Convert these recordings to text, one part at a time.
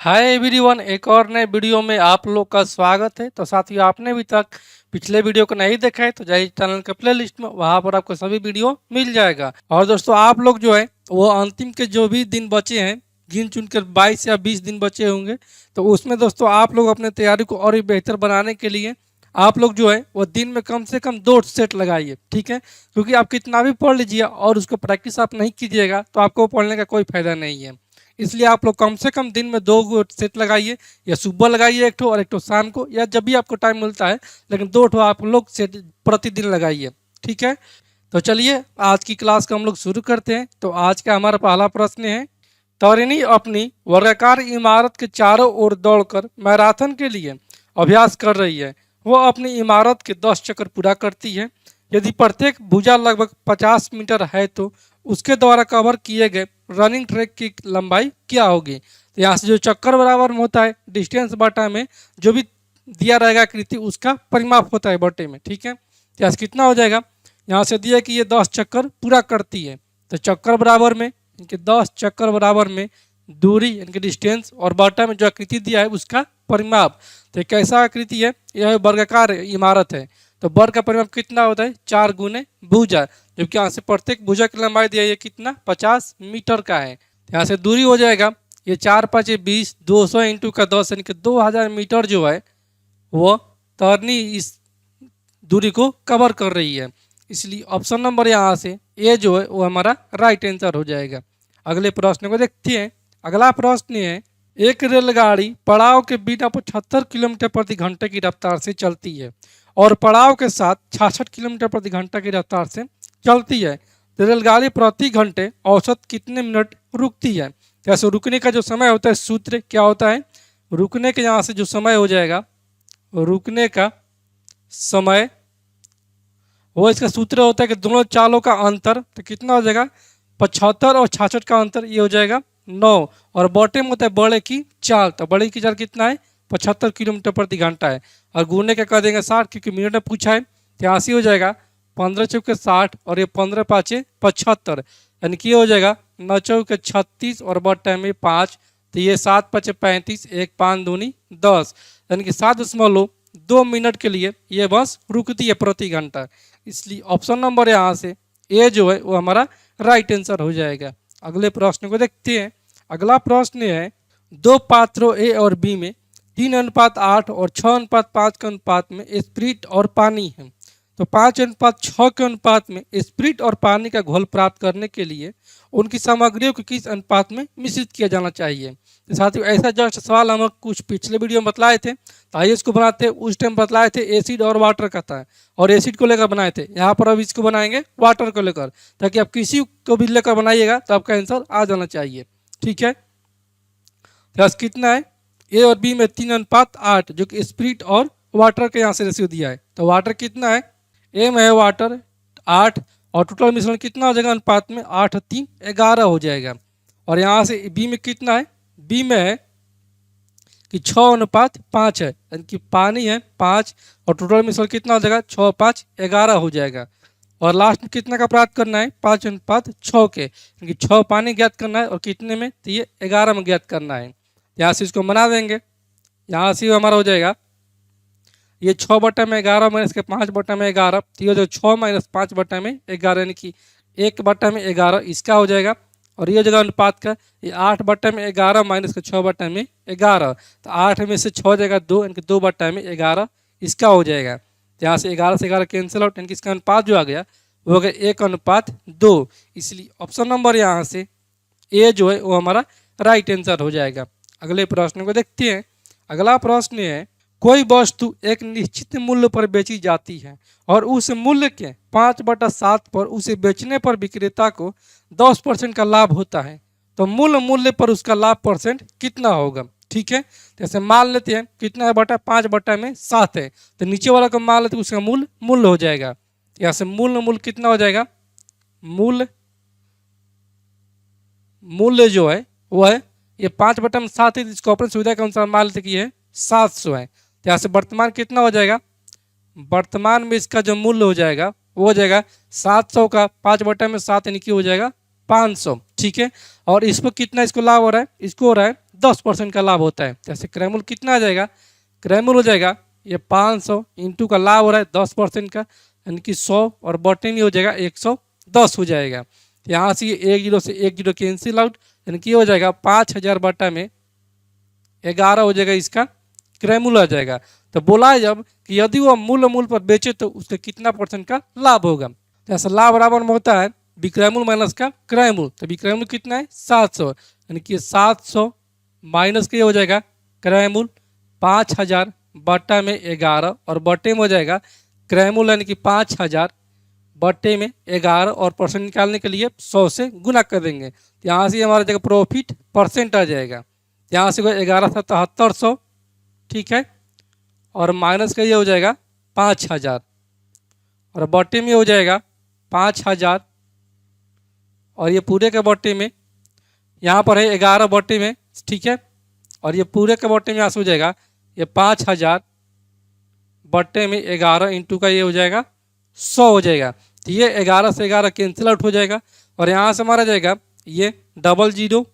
Hi everyone, एक और नए वीडियो में आप लोग का स्वागत है। तो साथियों, आपने अभी तक पिछले वीडियो को नहीं देखा है तो जाइए चैनल के प्ले लिस्ट में, वहां पर आपको सभी वीडियो मिल जाएगा। और दोस्तों, आप लोग जो है वो अंतिम के जो भी दिन बचे हैं, गिन चुन कर 22 या 20 दिन बचे होंगे, तो उसमें दोस्तों आप लोग अपने तैयारी को और भी बेहतर बनाने के लिए आप लोग जो है वो दिन में कम से कम 2 सेट लगाइए, ठीक है। क्योंकि आप कितना भी पढ़ लीजिए और उसको प्रैक्टिस आप नहीं कीजिएगा तो आपको पढ़ने का कोई फायदा नहीं है। इसलिए आप लोग कम से कम दिन में 2 सेट लगाइए, या सुबह लगाइए एक ठो और एक ठो शाम को, या जब भी आपको टाइम मिलता है, लेकिन 2 ठो आप लोग सेट प्रतिदिन लगाइए, ठीक है। तो चलिए आज की क्लास को हम लोग शुरू करते हैं। तो आज का हमारा पहला प्रश्न है, तरिणी अपनी वर्गाकार इमारत के चारों ओर दौड़कर मैराथन के लिए अभ्यास कर रही है। वह अपनी इमारत के 10 चक्कर पूरा करती है। यदि प्रत्येक भुजा लगभग 50 मीटर है तो उसके द्वारा कवर किए गए रनिंग ट्रैक की लंबाई क्या होगी। तो यहाँ से जो चक्कर बराबर में होता है डिस्टेंस बटा में जो भी दिया रहेगा आकृति उसका परिमाप होता है बटे में, ठीक है। तो यहाँ से कितना हो जाएगा, यहाँ से दिया कि ये 10 चक्कर पूरा करती है, तो चक्कर बराबर में इनके 10 चक्कर बराबर में दूरी इनके डिस्टेंस और बटा में जो आकृति दिया है उसका परिमाप। तो ये कैसा आकृति है, यह वर्गाकार इमारत है। तो वर्ग का परिमाप कितना होता है, 4 गुने भुजा, जबकि यहाँ से प्रत्येक भुजा की लंबाई दिया है कितना 50 मीटर का है। यहाँ से दूरी हो जाएगा, ये 4 5 20, 200 इंटू का 10 यानी कि 2000 मीटर जो है वो तरनी इस दूरी को कवर कर रही है। इसलिए ऑप्शन नंबर यहाँ से ए जो है वो हमारा राइट आंसर हो जाएगा। अगले प्रश्न को देखते हैं। अगला प्रश्न है, एक रेलगाड़ी पड़ाव के बिना 75 किलोमीटर प्रति घंटे की रफ्तार से चलती है और पड़ाव के साथ 66 किलोमीटर प्रति घंटा की रफ्तार से चलती है। तो रेलगाड़ी प्रति घंटे औसत कितने मिनट रुकती है। जैसे रुकने का जो समय होता है, सूत्र क्या होता है, रुकने के यहाँ से जो समय हो जाएगा, रुकने का समय वो इसका सूत्र होता है कि दोनों चालों का अंतर, तो कितना हो जाएगा 75 और 66 का अंतर, ये हो जाएगा 9। और बॉटम होता है बड़े की चाल, तो बड़े की चाल कितना है 75 किलोमीटर प्रति घंटा है। और गुने का कर देंगे 60, क्योंकि मिनट में पूछा है, तो 80 हो जाएगा। 15 चौके 60 और ये 15 पाँचे 75, यानी कि हो जाएगा 9 चौके 36 और बट्टा में 5, तो ये 7 5 35, 1 5 दूनी 10, यानी कि 7.2 मिनट के लिए ये बस रुकती है प्रति घंटा। इसलिए ऑप्शन नंबर यहाँ से ए जो है वो हमारा राइट आंसर हो जाएगा। अगले प्रश्न को देखते हैं। अगला प्रश्न है, दो पात्रों ए और बी में 3:8 और 6:5 के अनुपात में स्प्रिट और पानी है। तो 5:6 के अनुपात में स्प्रिट और पानी का घोल प्राप्त करने के लिए उनकी सामग्रियों को किस अनुपात में मिश्रित किया जाना चाहिए। तो साथियों, ऐसा जस्ट सवाल हम कुछ पिछले वीडियो में बतलाए थे, तो आइए इसको बनाते हैं। उस टाइम बतलाए थे एसिड और वाटर का था, और एसिड को लेकर बनाए थे। यहाँ पर अब इसको बनाएंगे वाटर को लेकर, ताकि आप किसी को भी लेकर बनाइएगा तो आपका आंसर आ जाना चाहिए, ठीक है। तो कितना है, ए और बी में 3:8, जो कि स्प्रिट और वाटर के यहाँ से रेशियो दिया है। तो वाटर कितना है, ए में है वाटर 8, और टोटल मिश्रण कितना हो जाएगा अनुपात में 8 3 11 हो जाएगा। और यहाँ से बी में कितना है, बी में है कि 6:5 है, यानी कि पानी है 5, और टोटल मिश्रण कितना हो जाएगा 6 5 11 हो जाएगा। और लास्ट में कितना का प्राप्त करना है 5:6 के, क्योंकि 6 पानी ज्ञात करना है और कितने में, तो ये 11 में ज्ञात करना है। यहाँ से इसको बना देंगे, यहाँ से हमारा हो जाएगा ये 6/11 माइनस के 5/11, तो ये जो 6 माइनस 5/11 यानी कि 1/11 इसका हो जाएगा। और ये जगह अनुपात का ये 8/11 माइनस के 6/11, तो 8 में से 6 जाएगा 2, यानी कि 2/11 इसका हो जाएगा। तो यहाँ से 11 से 11 कैंसिल आउट, यानी कि इसका अनुपात जो आ गया वो हो गया 1:2। इसलिए ऑप्शन नंबर यहाँ से ए जो है वो हमारा राइट आंसर हो जाएगा। अगले प्रश्न को देखते हैं। अगला प्रश्न है, कोई वस्तु एक निश्चित मूल्य पर बेची जाती है और उस मूल्य के 5/7 पर उसे बेचने पर विक्रेता को 10% का लाभ होता है। तो मूल मूल्य पर उसका लाभ परसेंट कितना होगा, ठीक है। जैसे मान लेते हैं कितना है बटा 5/7 है, तो नीचे वाला को मान लेते हैं उसका मूल्य हो जाएगा। यहाँ से मूल्य कितना हो जाएगा, मूल्य जो है वो है ये 5/7 है, इसको अपनी सुविधा के अनुसार मान लेते कि ये 700 है। तो यहाँ से वर्तमान कितना हो जाएगा, वर्तमान में इसका जो मूल्य हो जाएगा वो हो जाएगा 700 का 5/7 यानी कि हो जाएगा 500, ठीक है। और इस पर कितना इसको लाभ हो रहा है, इसको हो रहा है 10% का लाभ होता है। जैसे क्रयमूल कितना आ जाएगा, क्रयमूल हो जाएगा ये 500 इंटू का लाभ हो रहा है 10% का, यानी कि 100, और बटे में हो जाएगा 110 हो जाएगा। यहाँ से ये 1 जीरो से 1 जीरो कैंसिल आउट, यानी कि हो जाएगा 5000 बटा में 11 हो जाएगा, इसका क्रयमूल आ जाएगा। तो बोला है जब कि यदि वो मूल पर बेचे तो उसके कितना % का लाभ होगा। जैसे लाभ बराबर में होता है विक्रयमूल माइनस का क्रयमूल। तो विक्रयमूल कितना है 700, यानी कि 700 माइनस के हो जाएगा क्रयमूल 5000 बटा में 11, और बटे में हो जाएगा क्रयमूल यानी कि 5000 बटे में 11, और परसेंट निकालने के लिए 100 से गुना कर देंगे। तो यहाँ से हमारा जगह प्रॉफिट % आ जाएगा। यहाँ से 11,7700, ठीक है, और माइनस का ये हो जाएगा 5000, और बटे में हो जाएगा 5000, और ये पूरे के बटे में यहाँ पर है 11 बटे में, ठीक है, और ये पूरे के बटे में यहाँ से हो जाएगा ये 5000 बटे में 11 इंटू का ये हो जाएगा 100 हो जाएगा। तो ये 11 से 11 कैंसिल आउट हो जाएगा, और यहाँ से हमारा जाएगा ये डबल जीरो,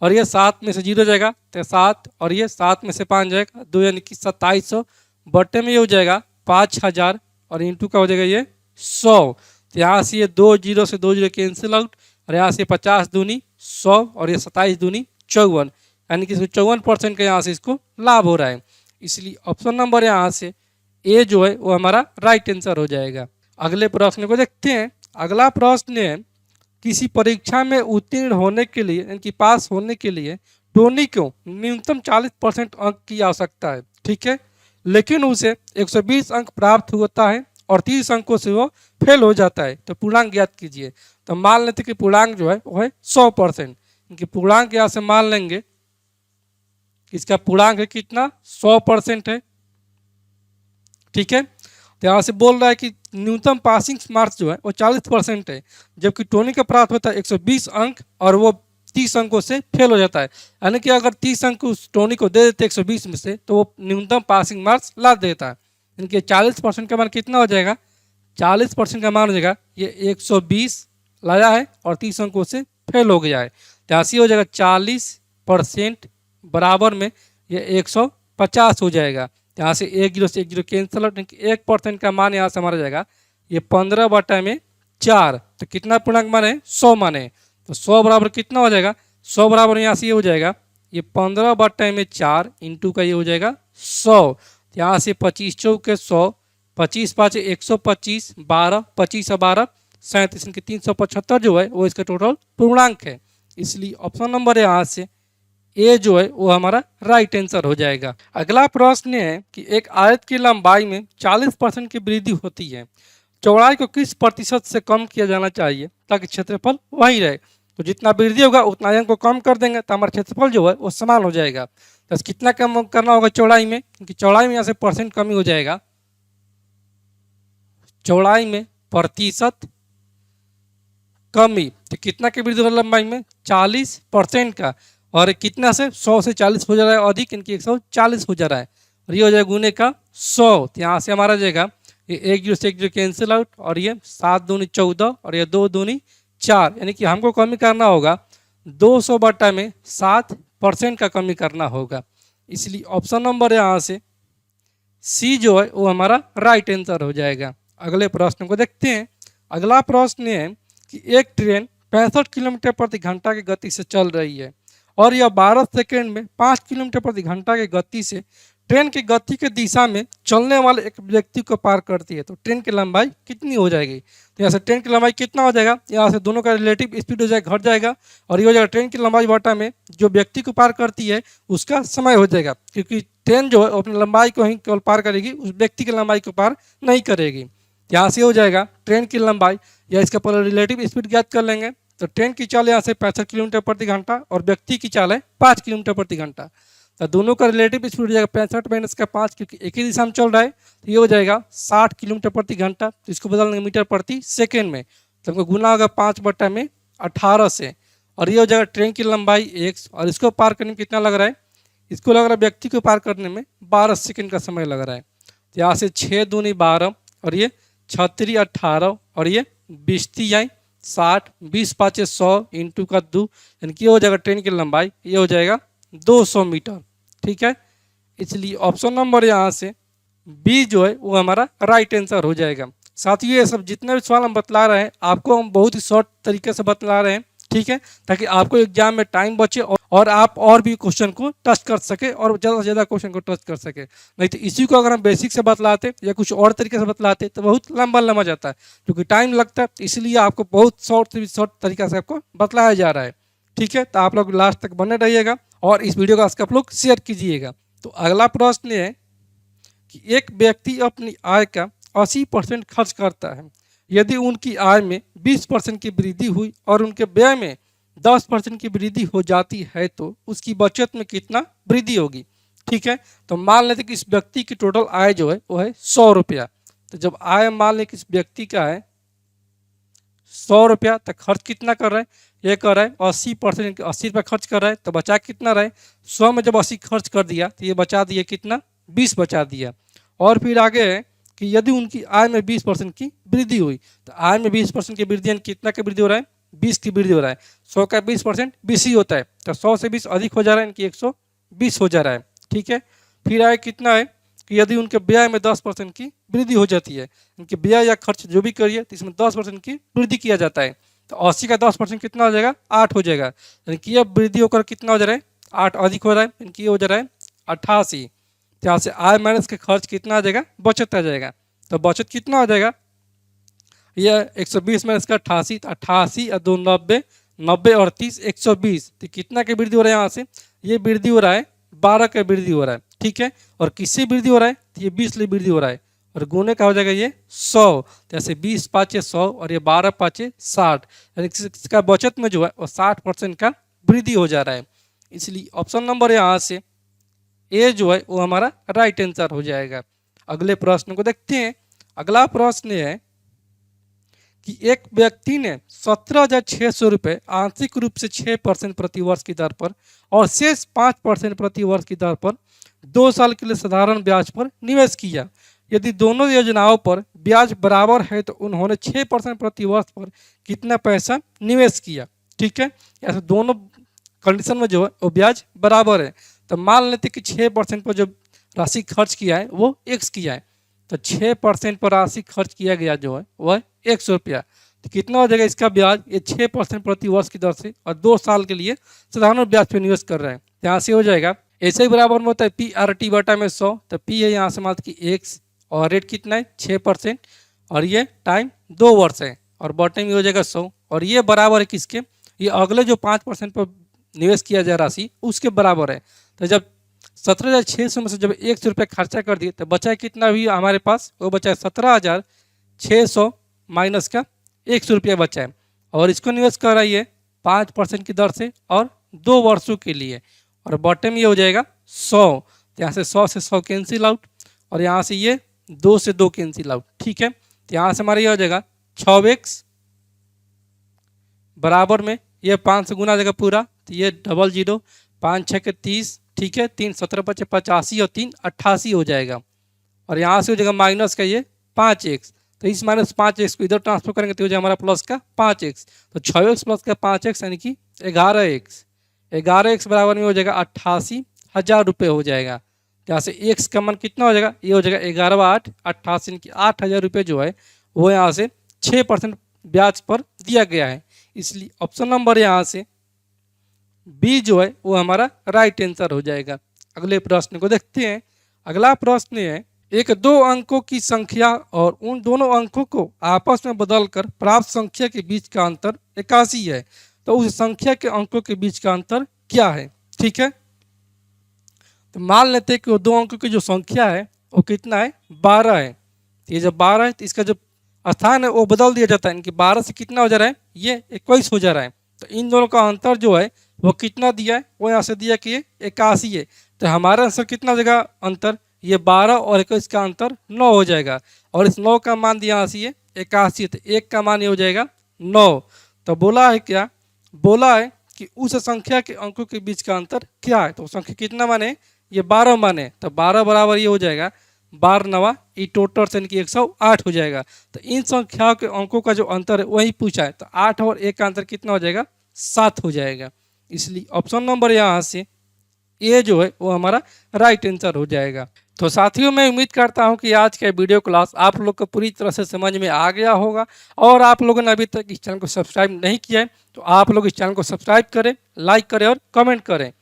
और ये 7 में से 0 जाएगा तो 7, और ये 7 में से 5 जाएगा 2, यानी कि 2700 बटे में ये हो जाएगा 5000, और इंटू का हो जाएगा ये 100। तो यहाँ से ये 2 जीरो से 2 जीरो कैंसिल आउट, और यहाँ से 50 दूनी 100, और ये 27 दूनी 54, यानी कि 54% का यहाँ से इसको लाभ हो रहा है। इसलिए ऑप्शन नंबर यहाँ से ए जो है वो हमारा राइट आंसर हो जाएगा। अगले प्रश्न को देखते हैं। अगला प्रश्न है किसी परीक्षा में उत्तीर्ण होने के लिए यानी कि पास होने के लिए टोनी को न्यूनतम 40% अंक की आवश्यकता है, ठीक है, लेकिन उसे 120 अंक प्राप्त होता है और 30 अंकों से वो फेल हो जाता है। तो पूर्णांक ज्ञात कीजिए। तो मान लेते कि पूर्णांक जो है वो है 100%, क्योंकि पूर्णांक यहाँ से मान लेंगे इसका पूर्णांक है कितना 100% है, ठीक है। तो यहाँ से बोल रहा है कि न्यूनतम पासिंग मार्क्स जो है वो 40% है, जबकि टोनी का प्राप्त होता है 120 अंक और वो 30 अंकों से फेल हो जाता है। यानी कि अगर 30 अंक उस टोनी को दे देते 120 में से तो वो न्यूनतम पासिंग मार्क्स ला देता है। यानी कि 40% का मान कितना हो जाएगा, 40% का मान हो जाएगा ये 120 लाया है और 30 अंकों से फेल हो गया है। तो ऐसे हो जाएगा 40% बराबर में ये 150 हो जाएगा। यहाँ से 1 जीरो से 1 जीरो कैंसिल आउट, 1% का मान यहाँ से हमारा जाएगा ये 15 बटा में 4। तो कितना पूर्णांक मान है 100 मान है। तो 100 बराबर कितना हो जाएगा, 100 बराबर यहाँ से ये हो जाएगा ये 15 बटा में 4 इंटू का ये हो जाएगा 100। यहाँ से 25 चौके 100, 25 5 125, 12 25 और 12 37, इनके 375 जो है वो इसका टोटल पूर्णांक है। इसलिए ऑप्शन नंबर यहाँ से ए जो है वो हमारा राइट आंसर हो जाएगा। अगला प्रश्न है कि एक आयत की लंबाई में 40% की वृद्धि होती है, चौड़ाई को किस प्रतिशत से कम किया जाना चाहिए ताकि क्षेत्रफल वही रहे। तो जितना वृद्धि होगा उतना आयन को कम कर देंगे तो हमारा क्षेत्रफल जो है वो समान हो जाएगा। तो कितना कम करना होगा चौड़ाई में, क्योंकि चौड़ाई में यहाँ से % कमी हो जाएगा, चौड़ाई में प्रतिशत कमी। तो कितना की वृद्धि होगा लंबाई में 40% का, और कितना से 100 से 40 हो जा रहा है अधिक, इनकी 140 हो जा रहा है, और ये हो जाएगा गुने का 100। तो यहाँ से हमारा जाएगा ये 1 जीरो से 1 जीरो कैंसिल आउट, और ये 7 दूनी 14 और ये 2 दूनी 4, यानी कि हमको कमी करना होगा 200 बटा में 7% का कमी करना होगा। इसलिए ऑप्शन नंबर यहाँ से सी जो है वो हमारा राइट आंसर हो जाएगा। अगले प्रश्न को देखते हैं। अगला प्रश्न है कि एक ट्रेन 65 किलोमीटर प्रति घंटा की गति से चल रही है और यह 12 सेकेंड में 5 किलोमीटर प्रति घंटा की गति से ट्रेन की गति के दिशा में चलने वाले एक व्यक्ति को पार करती है। तो ट्रेन की लंबाई कितनी हो जाएगी। तो यहाँ से ट्रेन की लंबाई कितना हो जाएगा, यहाँ से दोनों का रिलेटिव स्पीड हो जाएगा, घट जाएगा, और ये हो जाएगा ट्रेन की लंबाई बटा में जो व्यक्ति को पार करती है उसका समय हो जाएगा, क्योंकि ट्रेन जो है अपनी लंबाई को ही केवल पार करेगी, उस व्यक्ति की लंबाई को पार नहीं करेगी। यहाँ से हो जाएगा ट्रेन की लंबाई, या इसका पहले रिलेटिव स्पीड ज्ञात कर लेंगे। तो ट्रेन की चाल यहाँ से 65 किलोमीटर प्रति घंटा और व्यक्ति की चाल है 5 किलोमीटर प्रति घंटा। तो दोनों का रिलेटिव स्पीड हो जाएगा 65 माइनस का 5, क्योंकि एक ही दिशा में चल रहा है, तो ये हो जाएगा 60 किलोमीटर प्रति घंटा। तो इसको बदल देंगे मीटर प्रति सेकेंड में, तो हमको गुना होगा 5 बटा में 18 से, और ये हो जाएगा ट्रेन की लंबाई x, और इसको पार करने में कितना लग रहा है, इसको लग रहा है व्यक्ति को पार करने में 12 सेकेंड का समय लग रहा है। तो यहाँ से 6 दूनी 12 और ये 36 18 और ये 20 60, 20 5 100 इंटू का 2, यानी कि ये हो जाएगा ट्रेन की लंबाई, ये हो जाएगा 200 मीटर। ठीक है, इसलिए ऑप्शन नंबर यहाँ से बी जो है वो हमारा राइट आंसर हो जाएगा। साथियों ये सब जितने भी सवाल हम बतला रहे हैं आपको हम बहुत ही शॉर्ट तरीके से बतला रहे हैं, ठीक है, ताकि आपको एग्जाम में टाइम बचे और आप और भी क्वेश्चन को टच कर सके और ज़्यादा से ज़्यादा क्वेश्चन को टच कर सके। नहीं तो इसी को अगर हम बेसिक से बतलाते या कुछ और तरीके से बतलाते तो बहुत लंबा लंबा जाता है, क्योंकि टाइम लगता है, इसलिए आपको बहुत शॉर्ट से शॉर्ट तरीका से आपको बतलाया जा रहा है। ठीक है, तो आप लोग लास्ट तक बने रहिएगा और इस वीडियो को आप लोग शेयर कीजिएगा। तो अगला प्रश्न है कि एक व्यक्ति अपनी आय का 80% खर्च करता है। यदि उनकी आय में 20% की वृद्धि हुई और उनके व्यय में 10% की वृद्धि हो जाती है तो उसकी बचत में कितना वृद्धि होगी। ठीक है, तो मान लेते कि इस व्यक्ति की टोटल आय जो है वो है 100 रुपया। तो जब आय मान लें कि इस व्यक्ति का है 100 रुपया, तो खर्च कितना कर रहा है, ये कर रहा है 80%, 80 रुपया खर्च कर रहा है, तो बचा कितना रहे 100 में जब 80 खर्च कर दिया तो ये बचा दिया कितना 20 बचा दिया। और फिर आगे है कि यदि उनकी आय में 20% की वृद्धि हुई, तो आय में 20% की वृद्धि यानी कितना की वृद्धि हो रहा है 20 की वृद्धि हो रहा है। 100 का 20% 20 ही होता है, तो 100 से 20 अधिक हो जा रहा है इनकी 120 हो जा रहा है। ठीक है, फिर आय कितना है कि यदि उनके व्यय में 10% की वृद्धि हो जाती है, इनके व्यय या खर्च जो भी करिए तो इसमें 10% की वृद्धि किया जाता है, तो 80 का 10% कितना हो जाएगा 8 हो जाएगा, यानी कि यह वृद्धि होकर कितना हो जा रहा है 8 अधिक हो रहा है, इनकी हो जा रहा है 88। तो यहाँ से आय माइनस के खर्च कितना आ जाएगा बचत आ जाएगा, तो बचत कितना हो जाएगा यह 120 माइनस का 88, 88 और 2 90, 90 और 30 120, तो कितना की वृद्धि हो रहा है यहाँ से ये वृद्धि हो रहा है 12 का वृद्धि हो रहा है। ठीक है, और किससे वृद्धि हो रहा है तो ये 20 लिए वृद्धि हो रहा है और गुने का हो जाएगा ये 100, जैसे 20 पाँचे 100 और ये 12 पाँचे 60, यानी इसका बचत में जो है वो 60% का वृद्धि हो जा रहा है। इसलिए ऑप्शन नंबर यहाँ से ए जो है वो हमारा राइट आंसर हो जाएगा। अगले प्रश्न को देखते हैं। अगला प्रश्न है कि एक व्यक्ति ने 17,600 रुपये आंशिक रूप से 6% प्रति वर्ष की दर पर और शेष 5% प्रति वर्ष की दर पर 2 साल के लिए साधारण ब्याज पर निवेश किया। यदि दोनों योजनाओं पर ब्याज बराबर है तो उन्होंने 6% प्रति वर्ष पर कितना पैसा निवेश किया। ठीक है, ऐसे दोनों कंडीशन में जो है वो ब्याज बराबर है, तो मान लेते कि 6% पर जो राशि खर्च किया है वो एक्स किया है, तो 6% पर राशि खर्च किया गया जो है वह 100 रुपया, तो कितना हो जाएगा इसका ब्याज ये 6% प्रति वर्ष की दर से और 2 साल के लिए साधारण ब्याज पर निवेश कर रहे हैं। यहाँ से हो जाएगा ऐसे ही बराबर में होता है PRT बटा में 100, तो P है यहाँ से मान कि एक्स और रेट कितना है 6% और ये टाइम 2 वर्ष है और बटे में हो जाएगा 100 और ये बराबर है किसके ये अगले जो 5% पर निवेश किया जाए राशि उसके बराबर है। तो जब 17,600 में से जब 100 रुपये खर्चा कर दिए तो बचा कितना भी हमारे पास वो बचा है 17,600 माइनस का 100 रुपया बचा है और इसको निवेश कर रही है 5% की दर से और 2 वर्षों के लिए और बॉटम ये हो जाएगा 100, तो यहाँ से 100 से 100 कैंसिल आउट और यहाँ से ये 2 से 2 कैंसिल आउट। ठीक है, तो यहाँ से हमारा ये हो जाएगा 6x बराबर में ये 5 से गुना जाएगा पूरा, तो ये 00, 5 6 के 30, ठीक है, 3 17 5 85 और 3 88 हो जाएगा और यहाँ से हो जाएगा माइनस का ये 5x, तो इस माइनस 5x को इधर ट्रांसफर करेंगे तो हो जाएगा हमारा प्लस का 5x, तो 6x प्लस का 5x यानी कि 11x, 11x बराबर में हो जाएगा 88,000 रुपये हो जाएगा। यहाँ से x का मान कितना हो जाएगा ये हो जाएगा 11 8 88 यानी कि 8,000 रुपये जो है वो यहाँ से 6% ब्याज पर दिया गया है। इसलिए ऑप्शन नंबर यहाँ से बी जो है वो हमारा राइट आंसर हो जाएगा। अगले प्रश्न को देखते हैं। अगला प्रश्न है एक 2 अंकों की संख्या और उन दोनों अंकों को आपस में बदलकर प्राप्त संख्या के बीच का अंतर 81 है, तो उस संख्या के अंकों के बीच का अंतर क्या है। ठीक है, तो मान लेते हैं कि वो 2 अंकों की जो संख्या है वो कितना है 12 है, तो ये जब 12 है तो इसका जो स्थान है वो बदल दिया जाता है, इनकी 12 से कितना हो जा रहा है ये 21 हो जा रहा है, तो इन दोनों का अंतर जो है वो कितना दिया है वो यहाँ से दिया कि ये 81 है, तो हमारा आंसर कितना हो जाएगा अंतर ये 12 और 21 का अंतर 9 हो जाएगा और इस 9 का मान दिया यहाँ से ये 81, तो 1 का मान ये हो जाएगा 9। तो बोला है क्या, बोला है कि उस संख्या के अंकों के बीच का अंतर क्या है, तो संख्या कितना माने ये 12 माने, तो 12 बराबर ये हो जाएगा 12 9 ई टोटल से इनकी 108 हो जाएगा। तो इन संख्याओं के अंकों का जो अंतर है वही पूछा है, तो 8 और 1 का अंतर कितना हो जाएगा 7 हो जाएगा। इसलिए ऑप्शन नंबर यहाँ से ये जो है वो हमारा राइट आंसर हो जाएगा। तो साथियों मैं उम्मीद करता हूं कि आज का वीडियो क्लास आप लोग को पूरी तरह से समझ में आ गया होगा। और आप लोगों ने अभी तक इस चैनल को सब्सक्राइब नहीं किया है तो आप लोग इस चैनल को सब्सक्राइब करें, लाइक करें और कमेंट करें।